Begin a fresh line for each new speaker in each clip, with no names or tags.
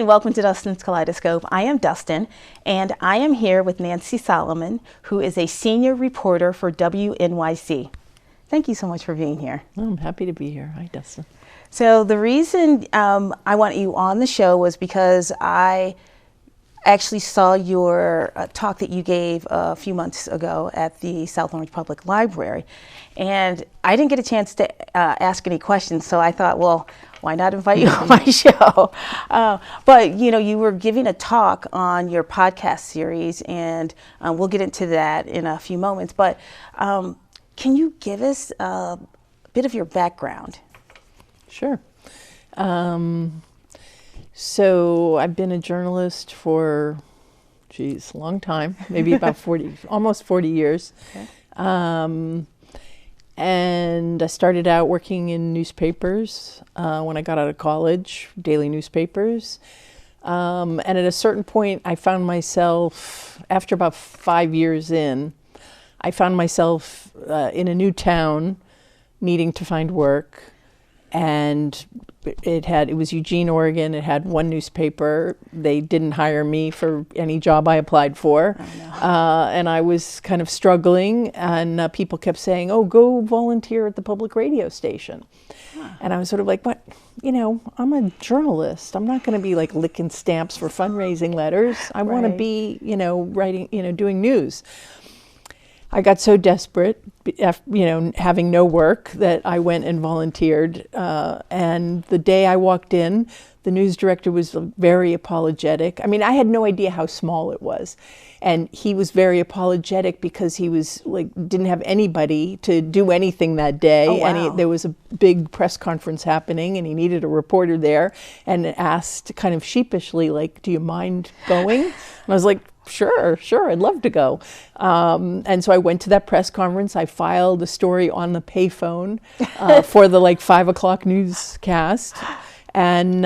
and welcome to Dustin's Kaleidoscope. I am Dustin, and I am here with Nancy Solomon, who is a senior reporter for WNYC. Thank you so much for being here.
Oh, I'm happy to be here. Hi, Dustin.
So the reason I want you on the show was because I actually saw your talk that you gave a few months ago at the South Orange Public Library. And I didn't get a chance to ask any questions, so I thought, well, why not invite you on my show? But, you know, you were giving a talk on your podcast series, and we'll get into that in a few moments. But can you give us a bit of your background?
Sure. So I've been a journalist for, a long time, maybe about 40, almost 40 years. Okay. And I started out working in newspapers when I got out of college, daily newspapers. And at a certain point, I found myself, after about 5 years in, I found myself in a new town needing to find work. And it was Eugene, Oregon. It had one newspaper. They didn't hire me for any job I applied for. Oh, no. And I was kind of struggling, and people kept saying, oh, go volunteer at the public radio station. Huh. And I was sort of like, but, you know, I'm a journalist. I'm not going to be like licking stamps for fundraising letters. I want to be, you know, writing, you know, doing news. I got so desperate, you know, having no work, that I went and volunteered. And the day I walked in, the news director was very apologetic. I mean, I had no idea how small it was. And he was very apologetic because he was like, didn't have anybody to do anything that day. Oh, wow. And there was a big press conference happening, and he needed a reporter there, and asked kind of sheepishly, like, do you mind going? And I was like, Sure, I'd love to go. And so I went to that press conference. I filed a story on the payphone for the like 5 o'clock newscast, and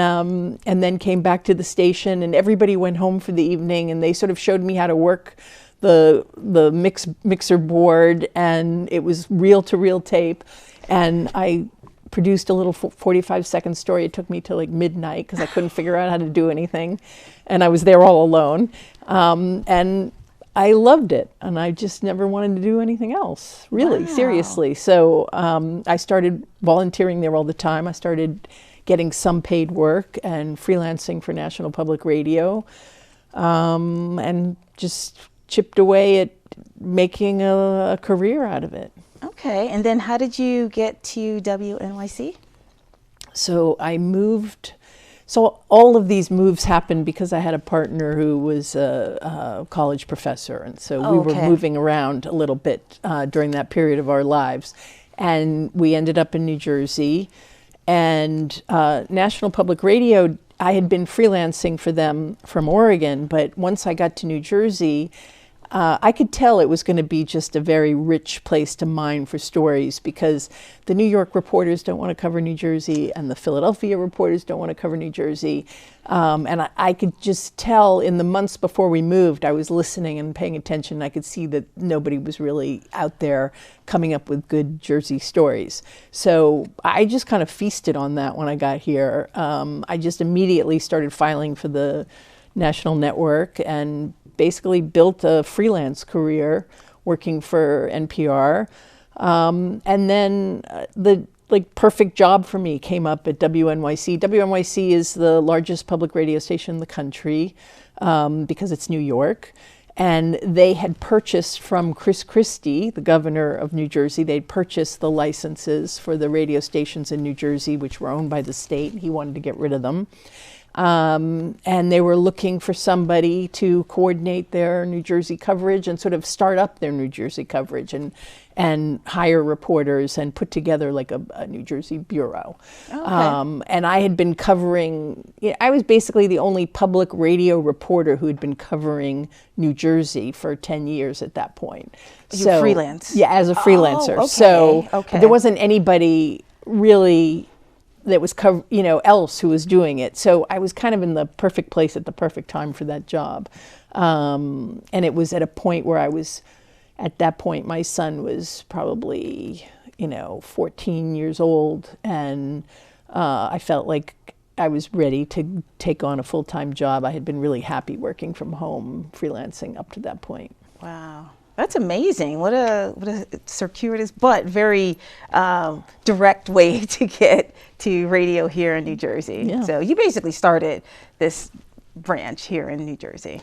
then came back to the station, and everybody went home for the evening, and they sort of showed me how to work the mixer board, and it was reel-to-reel tape, and I produced a little 45-second story. It took me till like midnight because I couldn't figure out how to do anything, and I was there all alone. And I loved it, and I just never wanted to do anything else, really. Wow. Seriously. So I started volunteering there all the time. I started getting some paid work and freelancing for National Public Radio, and just chipped away at making a career out of it.
Okay, and then how did you get to WNYC?
So I moved. So all of these moves happened because I had a partner who was a college professor, and so we were moving around a little bit during that period of our lives. And we ended up in New Jersey, and National Public Radio, I had been freelancing for them from Oregon, but once I got to New Jersey, I could tell it was going to be just a very rich place to mine for stories, because the New York reporters don't want to cover New Jersey, and the Philadelphia reporters don't want to cover New Jersey. And I could just tell in the months before we moved, I was listening and paying attention. I could see that nobody was really out there coming up with good Jersey stories. So I just kind of feasted on that when I got here. I just immediately started filing for the national network and basically built a freelance career working for NPR. And then the perfect job for me came up at WNYC. WNYC is the largest public radio station in the country because it's New York. And they had purchased from Chris Christie, the governor of New Jersey, they'd purchased the licenses for the radio stations in New Jersey, which were owned by the state. He wanted to get rid of them. And they were looking for somebody to coordinate their New Jersey coverage and sort of start up their New Jersey coverage and hire reporters and put together like a New Jersey bureau. Okay. And I had been covering, I was basically the only public radio reporter who had been covering New Jersey for 10 years at that point.
You freelance?
Yeah, as a freelancer.
Oh, okay.
So there wasn't anybody really that was else who was doing it. So I was kind of in the perfect place at the perfect time for that job. And it was at a point where at that point, my son was probably, 14 years old. And I felt like I was ready to take on a full-time job. I had been really happy working from home, freelancing up to that point.
Wow. That's amazing. What a circuitous but very direct way to get to radio here in New Jersey.
Yeah.
So you basically started this branch here in New Jersey.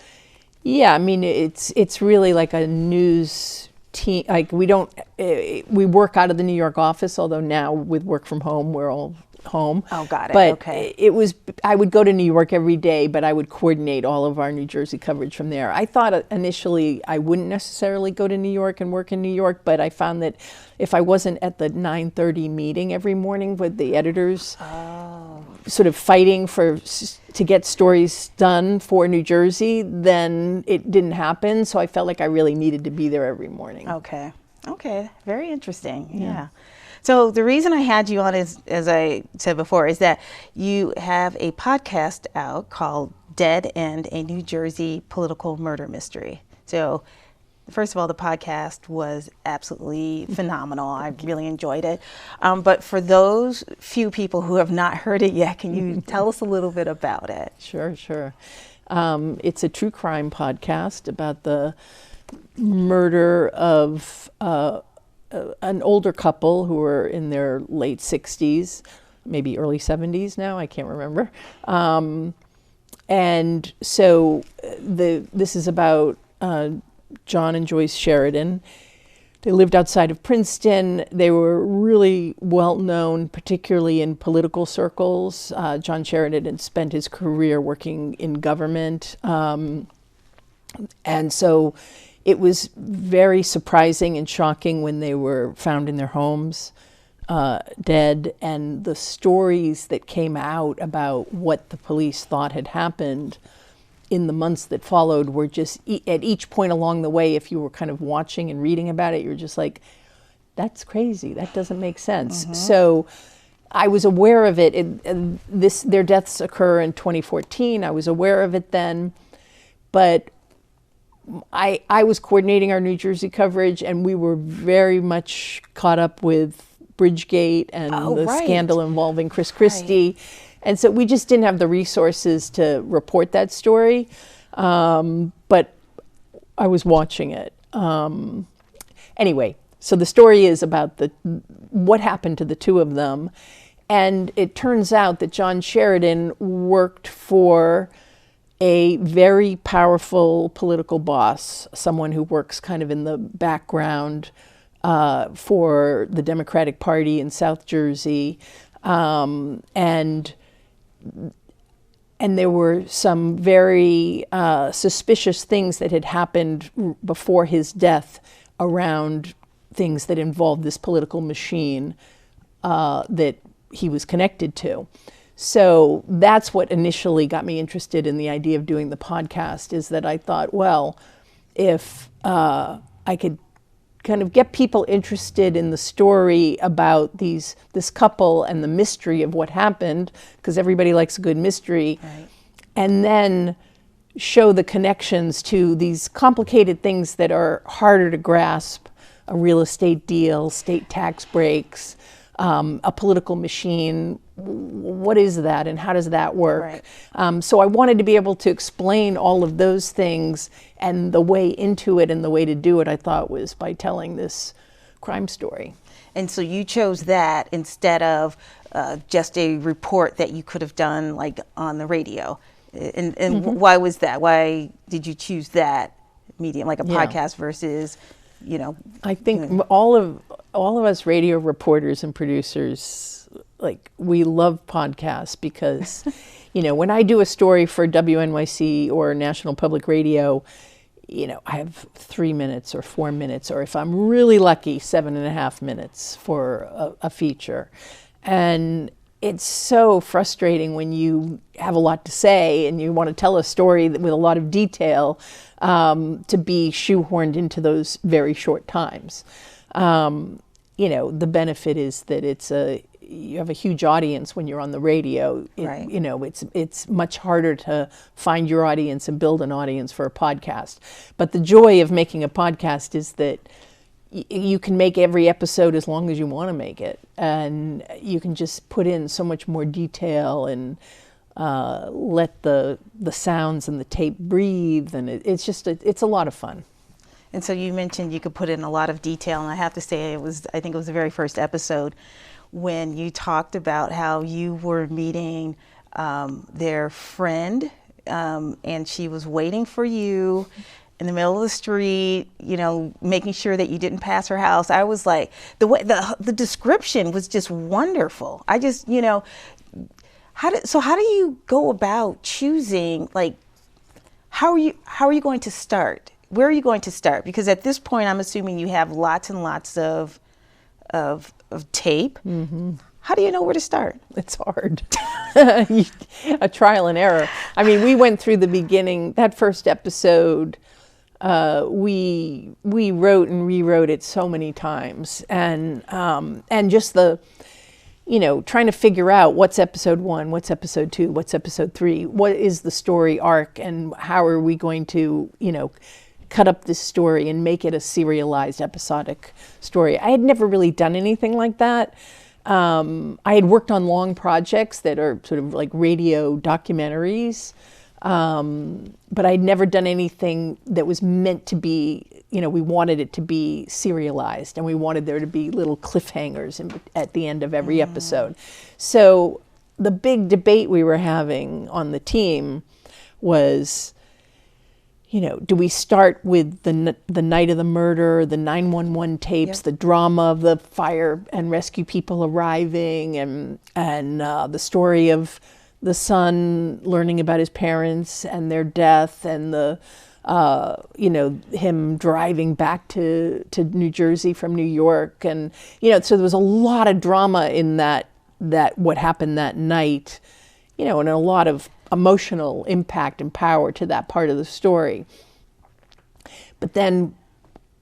Yeah, I mean, it's really like a news team. Like we work out of the New York office, although now with work from home, we're all home.
Oh, got it.
But
okay.
I would go to New York every day, but I would coordinate all of our New Jersey coverage from there. I thought initially I wouldn't necessarily go to New York and work in New York, but I found that if I wasn't at the 9:30 meeting every morning with the editors, sort of fighting to get stories done for New Jersey, then it didn't happen. So I felt like I really needed to be there every morning.
Okay. Very interesting. Yeah. So the reason I had you on is, as I said before, is that you have a podcast out called Dead End, a New Jersey Political Murder Mystery. So first of all, the podcast was absolutely phenomenal. I really enjoyed it. But for those few people who have not heard it yet, can you tell us a little bit about it?
Sure. It's a true crime podcast about the murder of an older couple who were in their late 60s, maybe early 70s now, I can't remember. And so this is about John and Joyce Sheridan. They lived outside of Princeton. They were really well known, particularly in political circles. John Sheridan had spent his career working in government. And so it was very surprising and shocking when they were found in their homes, dead, and the stories that came out about what the police thought had happened in the months that followed were just, at each point along the way, if you were kind of watching and reading about it, you're just like, that's crazy, that doesn't make sense. So I was aware of it. Their deaths occur in 2014. I was aware of it then, but I was coordinating our New Jersey coverage, and we were very much caught up with Bridgegate and scandal involving Chris Christie. Right. And so we just didn't have the resources to report that story. But I was watching it. Anyway, so the story is about what happened to the two of them. And it turns out that John Sheridan worked for a very powerful political boss, someone who works kind of in the background for the Democratic Party in South Jersey. And there were some very suspicious things that had happened before his death around things that involved this political machine that he was connected to. So that's what initially got me interested in the idea of doing the podcast, is that I thought, well, if I could kind of get people interested in the story about this couple and the mystery of what happened, because everybody likes a good mystery, right, and then show the connections to these complicated things that are harder to grasp, a real estate deal, state tax breaks, a political machine. What is that and how does that work? Right. So I wanted to be able to explain all of those things, and the way into it and the way to do it, I thought, was by telling this crime story.
And so you chose that instead of just a report that you could have done like on the radio. And why was that? Why did you choose that medium, like a podcast versus,
I think all of us radio reporters and producers, like, we love podcasts because, when I do a story for WNYC or National Public Radio, I have 3 minutes or 4 minutes, or if I'm really lucky, 7.5 minutes for a feature. And it's so frustrating when you have a lot to say and you want to tell a story with a lot of detail, to be shoehorned into those very short times. The benefit is that you have a huge audience when you're on the radio.
Right.
It's much harder to find your audience and build an audience for a podcast. But the joy of making a podcast is that you can make every episode as long as you want to make it, and you can just put in so much more detail and let the sounds and the tape breathe, and it's a lot of fun.
And so you mentioned you could put in a lot of detail, and I have to say I think it was the very first episode when you talked about how you were meeting their friend, and she was waiting for you in the middle of the street, making sure that you didn't pass her house. I was like, the description was just wonderful. I just, how do you go about choosing, like, how are you going to start? Where are you going to start? Because at this point, I'm assuming you have lots and lots of tape. Mm-hmm. How do you know where to start?
It's hard. A trial and error. I mean, we went through the beginning. That first episode, we wrote and rewrote it so many times, and just the, trying to figure out what's episode 1, what's episode 2, what's episode 3, what is the story arc, and how are we going to, cut up this story and make it a serialized episodic story. I had never really done anything like that. I had worked on long projects that are sort of like radio documentaries, but I'd never done anything that was meant to be, we wanted it to be serialized, and we wanted there to be little cliffhangers at the end of every episode. So the big debate we were having on the team was, do we start with the night of the murder, the 911 tapes, the drama of the fire and rescue people arriving, and the story of the son learning about his parents and their death, and the him driving back to New Jersey from New York, and so there was a lot of drama in that what happened that night, and a lot of emotional impact and power to that part of the story. But then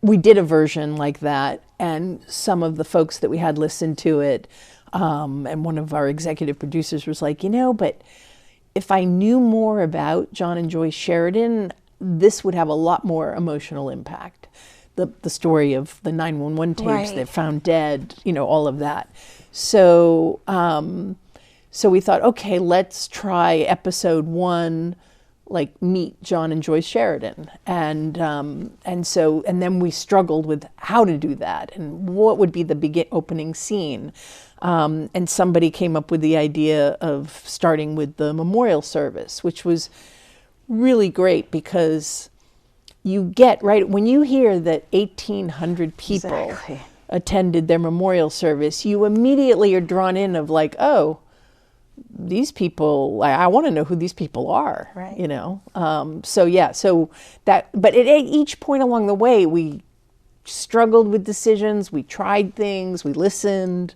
we did a version like that, and some of the folks that we had listened to it, and one of our executive producers was like, but if I knew more about John and Joyce Sheridan, this would have a lot more emotional impact. The story of the 911 tapes, they're found dead, all of that. So we thought, okay, let's try episode 1, like meet John and Joyce Sheridan, and then we struggled with how to do that and what would be the opening scene, and somebody came up with the idea of starting with the memorial service, which was really great because you get right when you hear that 1,800 people attended their memorial service, you immediately are drawn in of like, oh, these people, I want to know who these people are,
right?
But at each point along the way, we struggled with decisions, we tried things, we listened,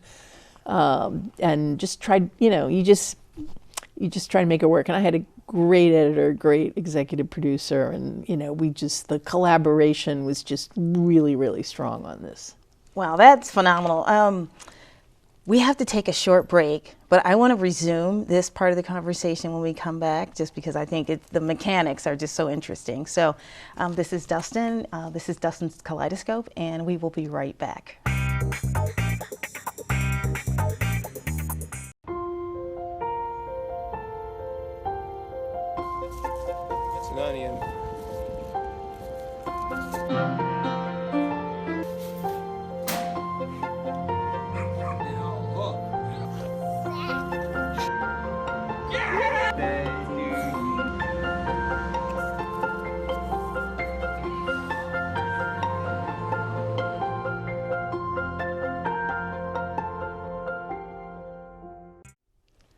and just tried, you just try to make it work. And I had a great editor, great executive producer, and, the collaboration was just really, really strong on this.
Wow, that's phenomenal. We have to take a short break, but I want to resume this part of the conversation when we come back, just because I think the mechanics are just so interesting. So this is Dustin. This is Dustin's Kaleidoscope, and we will be right back.
It's an onion.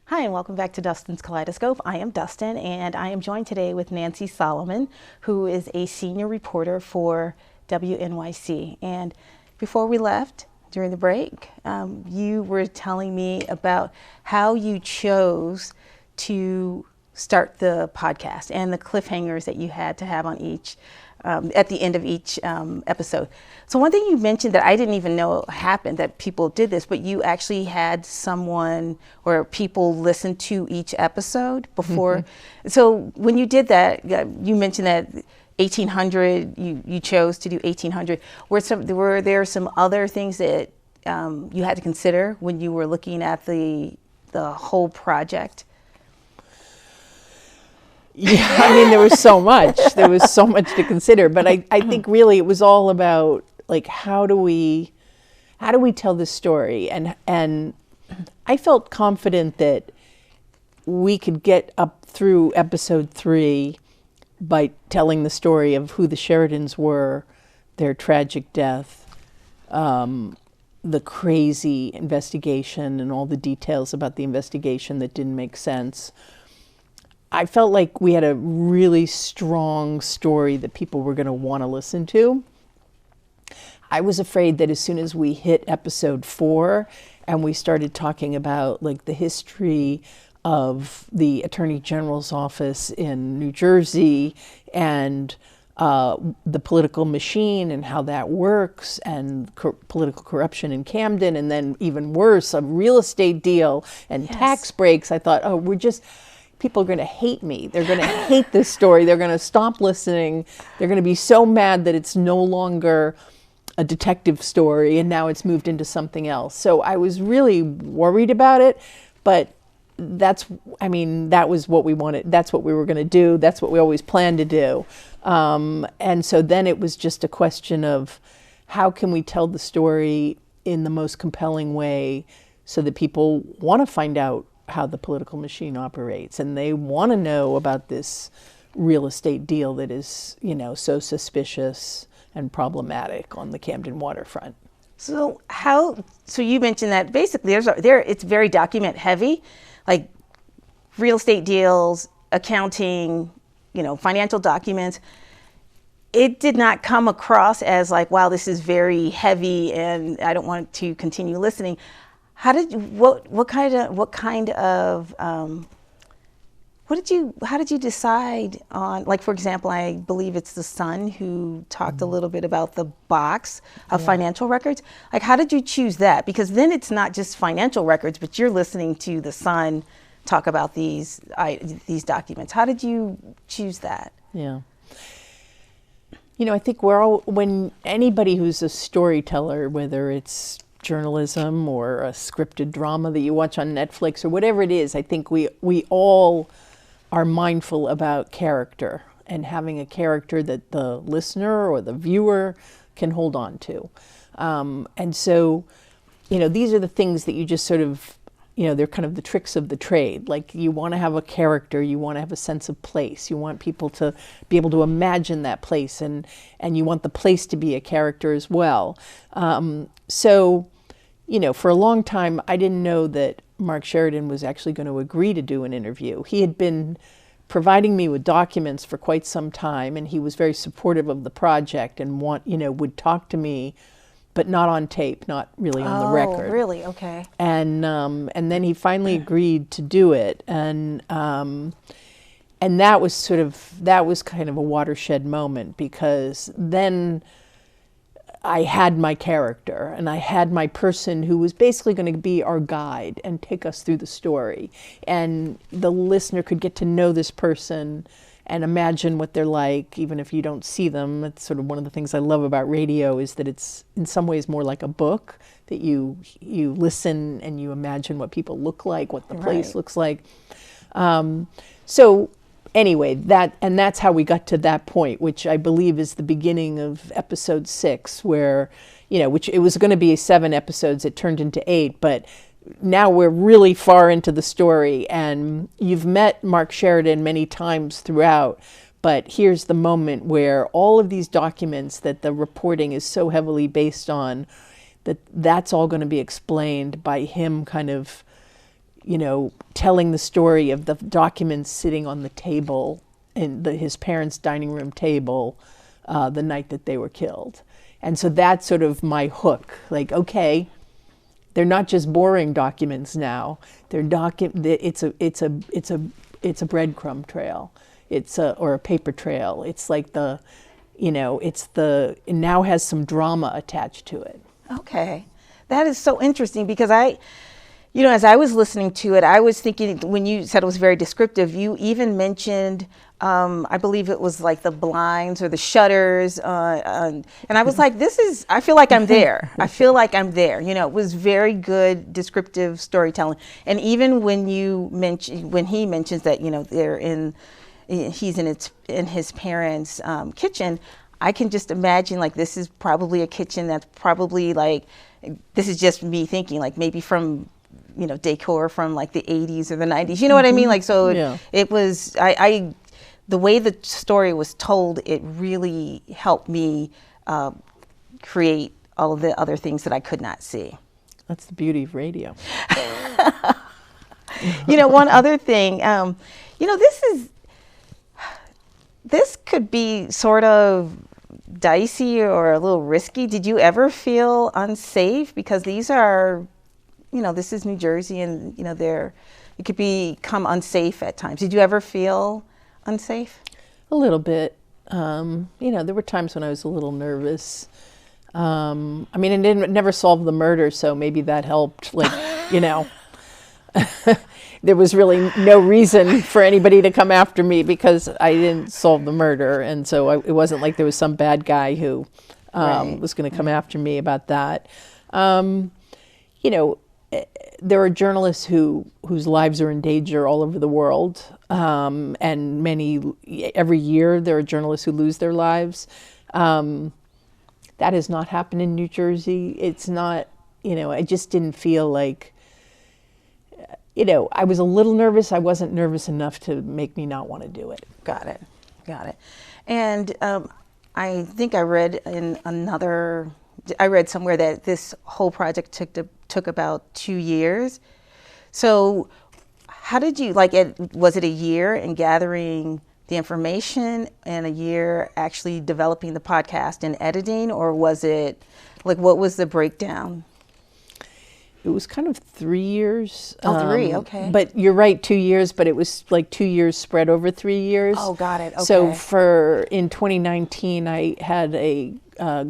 Hi, and welcome back to Dustin's Kaleidoscope. I am Dustin, and I am joined today with Nancy Solomon, who is a senior reporter for WNYC. And before we left, during the break, you were telling me about how you chose to start the podcast and the cliffhangers that you had to have on each, at the end of each episode. So one thing you mentioned that I didn't even know happened, that people did this, but you actually had someone or people listen to each episode before. So when you did that, you mentioned that 1800. You chose to do 1800. Were there some other things that you had to consider when you were looking at the whole project?
Yeah, I mean, there was so much. There was so much to consider. But I think really it was all about, like, how do we tell this story? And I felt confident that we could get up through episode 3 by telling the story of who the Sheridans were, their tragic death, the crazy investigation and all the details about the investigation that didn't make sense. I felt like we had a really strong story that people were going to want to listen to. I was afraid that as soon as we hit episode 4 and we started talking about, like, the history of the Attorney General's office in New Jersey and the political machine and how that works, and political corruption in Camden, and then even worse, a real estate deal and tax breaks, I thought, oh, people are going to hate me. They're going to hate this story. They're going to stop listening. They're going to be so mad that it's no longer a detective story and now it's moved into something else. So I was really worried about it, but that was what we wanted. That's what we were going to do. That's what we always planned to do. And so then it was just a question of how can we tell the story in the most compelling way so that people want to find out how the political machine operates, and they want to know about this real estate deal that is, so suspicious and problematic on the Camden waterfront.
So you mentioned that basically it's very document heavy, like real estate deals, accounting, financial documents. It did not come across as like, wow, this is very heavy and I don't want to continue listening. How did you decide on, like, for example, I believe it's the Sun who talked a little bit about the box of financial records. Like, how did you choose that? Because then it's not just financial records, but you're listening to the Sun talk about these documents. How did you choose that?
Yeah. I think when anybody who's a storyteller, whether it's journalism or a scripted drama that you watch on Netflix or whatever it is, I think we all are mindful about character and having a character that the listener or the viewer can hold on to. And so, these are the things that you just sort of, they're kind of the tricks of the trade. Like, you want to have a character, you want to have a sense of place, you want people to be able to imagine that place, and you want the place to be a character as well. So, for a long time, I didn't know that Mark Sheridan was actually going to agree to do an interview. He had been providing me with documents for quite some time, and he was very supportive of the project and would talk to me, but not on tape, not really on the record.
Oh, really? Okay.
And then he finally agreed to do it, and that was kind of a watershed moment, because then I had my character and I had my person who was basically going to be our guide and take us through the story. And the listener could get to know this person and imagine what they're like, even if you don't see them. It's sort of one of the things I love about radio, is that it's in some ways more like a book, that you listen and you imagine what people look like, what the place looks like. So anyway, that's how we got to that point, which I believe is the beginning of episode 6, where, which it was going to be 7 episodes, it turned into 8, but now we're really far into the story, and you've met Mark Sheridan many times throughout, but here's the moment where all of these documents that the reporting is so heavily based on, that's all going to be explained by him kind of, telling the story of the documents sitting on the table in his parents' dining room table the night that they were killed. And so that's sort of my hook. Like, okay, they're not just boring documents now. They're it's a breadcrumb trail. Or a paper trail. It's like it now has some drama attached to it.
Okay. That is so interesting, because I You know, as I was listening to it, I was thinking, when you said it was very descriptive, you even mentioned, I believe it was like the blinds or the shutters. And I was like, I feel like I'm there. I feel like I'm there. You know, it was very good descriptive storytelling. And even when when he mentions that, you know, he's in his parents' kitchen, I can just imagine, like, this is probably a kitchen that's probably like, this is just me thinking, like, maybe from, you know, decor from like the 80s or the 90s, you know what I mean? Like, so it was, the way the story was told, it really helped me create all of the other things that I could not see.
That's the beauty of radio.
You know, one other thing, you know, this could be sort of dicey or a little risky. Did you ever feel unsafe? Because these are, you know, this is New Jersey, and, you know, it could become unsafe at times. Did you ever feel unsafe?
A little bit. You know, there were times when I was a little nervous. I mean, it never solved the murder, so maybe that helped. Like, you know, there was really no reason for anybody to come after me because I didn't solve the murder. And so it wasn't like there was some bad guy who was going to come after me about that. You know, there are journalists whose lives are in danger all over the world, and every year there are journalists who lose their lives. That has not happened in New Jersey. It's not, you know, I just didn't feel like, you know, I was a little nervous. I wasn't nervous enough to make me not want to do it.
Got it. And I think I read somewhere that this whole project took about 2 years. So how did you, like, was it a year in gathering the information and a year actually developing the podcast and editing, or was it, like, what was the breakdown?
It was kind of 3 years.
Oh, 3, okay.
But you're right, 2 years, but it was like 2 years spread over 3 years.
Oh, got it, okay.
So in 2019, I had a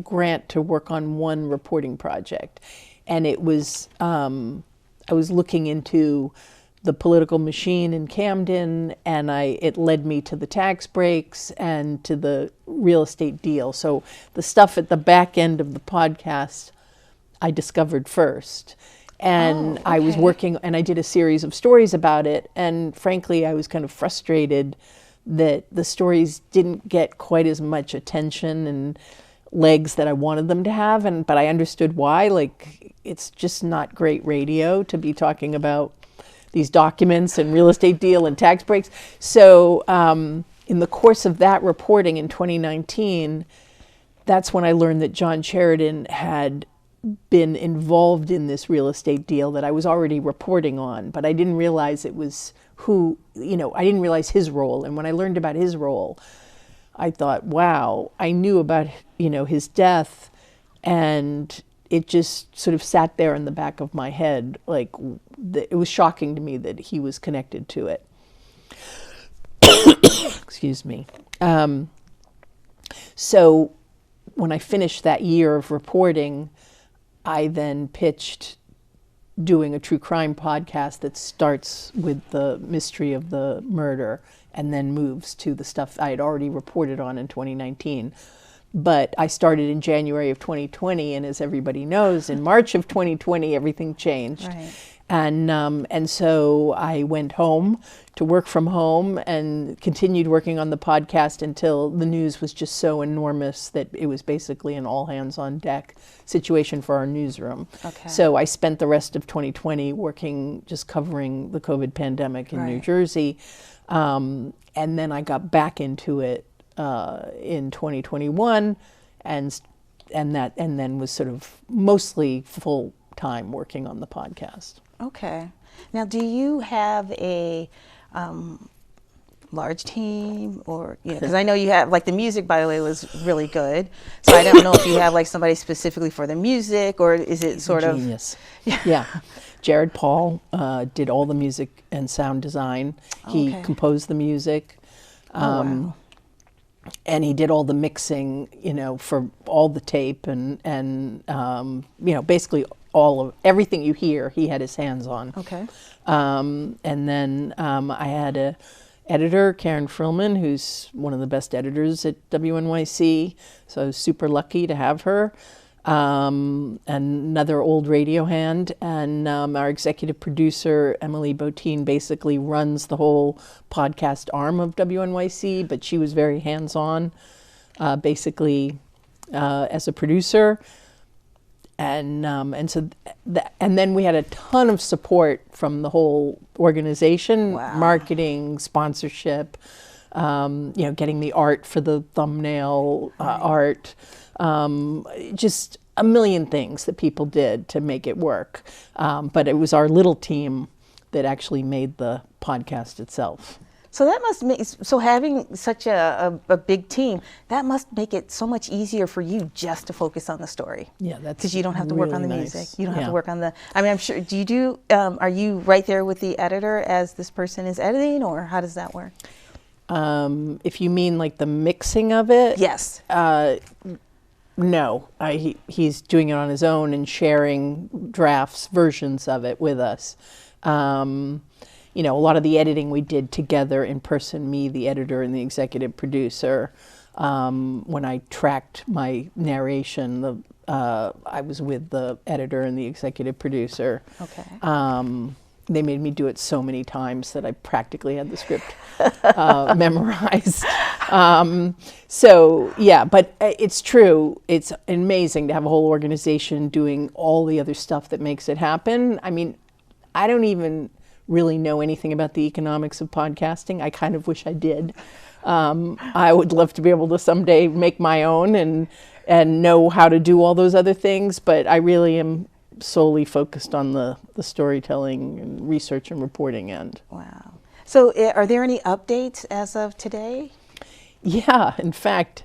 grant to work on one reporting project. And it was, I was looking into the political machine in Camden, and it led me to the tax breaks and to the real estate deal. So the stuff at the back end of the podcast, I discovered first. And I was working, and I did a series of stories about it. And frankly, I was kind of frustrated that the stories didn't get quite as much attention and legs that I wanted them to have. But I understood why. Like, it's just not great radio to be talking about these documents and real estate deal and tax breaks. So in the course of that reporting in 2019, that's when I learned that John Sheridan had been involved in this real estate deal that I was already reporting on, but I didn't realize it was I didn't realize his role. And when I learned about his role, I thought, wow, I knew about, his death, and it just sort of sat there in the back of my head. Like, it was shocking to me that he was connected to it. Excuse me. So when I finished that year of reporting, I then pitched doing a true crime podcast that starts with the mystery of the murder and then moves to the stuff I had already reported on in 2019. But I started in January of 2020, and as everybody knows, in March of 2020, everything changed.
Right.
And so I went home to work from home and continued working on the podcast until the news was just so enormous that it was basically an all hands on deck situation for our newsroom.
Okay.
So I spent the rest of 2020 working, just covering the COVID pandemic in New Jersey. And then I got back into it in 2021 and then was sort of mostly full time working on the podcast.
Okay. Now, do you have a large team, or, because I know you have, like, the music, by the way, was really good. So I don't know if you have, like, somebody specifically for the music, or is it sort of...
Genius. Yeah. Jared Paul did all the music and sound design. He composed the music.
Wow.
And he did all the mixing, for all the tape and basically everything you hear, he had his hands on.
Okay.
And then I had a editor, Karen Frillman, who's one of the best editors at WNYC. So I was super lucky to have her. And another old radio hand. And our executive producer, Emily Botine, basically runs the whole podcast arm of WNYC, but she was very hands-on, basically as a producer. And then we had a ton of support from the whole organization, marketing, sponsorship, getting the art for the thumbnail art, just a million things that people did to make it work. But it was our little team that actually made the podcast itself.
So that must make, so having such a big team, that must make it so much easier for you just to focus on the story.
Yeah, that's
because you don't have to work on the
really
music.
nice.
You don't have to work on the, I mean, I'm sure, are you right there with the editor as this person is editing, or how does that work?
If you mean like the mixing of it?
Yes.
No, he's doing it on his own and sharing drafts, versions of it with us. A lot of the editing we did together in person, me, the editor, and the executive producer. When I tracked my narration, I was with the editor and the executive producer.
Okay.
They made me do it so many times that I practically had the script memorized. But it's true. It's amazing to have a whole organization doing all the other stuff that makes it happen. I mean, I don't even really know anything about the economics of podcasting. I kind of wish I did. I would love to be able to someday make my own and know how to do all those other things, but I really am solely focused on the storytelling and research and reporting end.
Wow. So are there any updates as of today?
Yeah, in fact,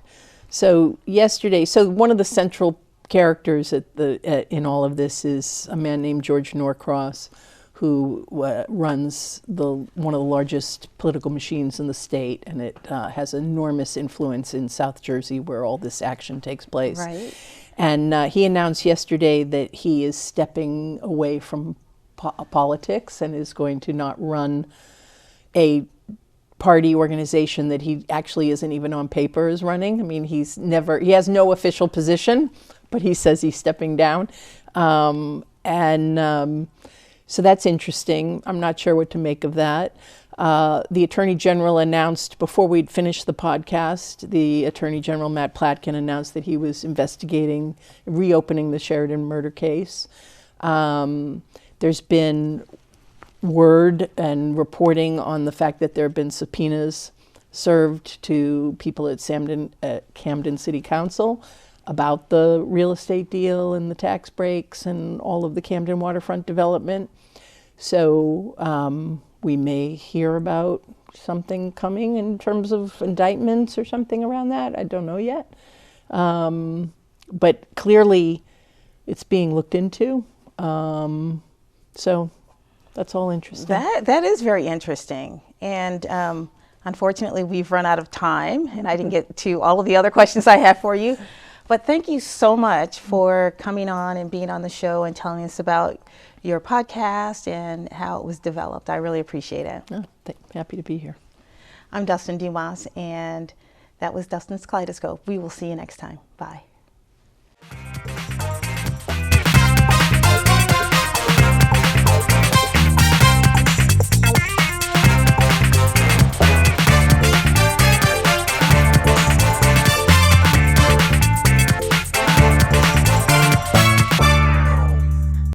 so yesterday, one of the central characters in all of this is a man named George Norcross, who runs one of the largest political machines in the state, and it has enormous influence in South Jersey where all this action takes place.
Right.
And he announced yesterday that he is stepping away from politics and is going to not run a party organization that he actually isn't even on paper is running. I mean, he has no official position, but he says he's stepping down. So that's interesting. I'm not sure what to make of that. The Attorney General announced, before we'd finished the podcast, the Attorney General, Matt Platkin, announced that he was investigating reopening the Sheridan murder case. There's been word and reporting on the fact that there have been subpoenas served to people at Camden City Council about the real estate deal and the tax breaks and all of the Camden waterfront development. So we may hear about something coming in terms of indictments or something around that. I don't know yet. But clearly it's being looked into. So that's all interesting.
That is very interesting. And unfortunately, we've run out of time, and I didn't get to all of the other questions I have for you. But thank you so much for coming on and being on the show and telling us about your podcast and how it was developed. I really appreciate it.
Oh, happy to be here.
I'm Dustin Dumas, and that was Dustin's Kaleidoscope. We will see you next time. Bye.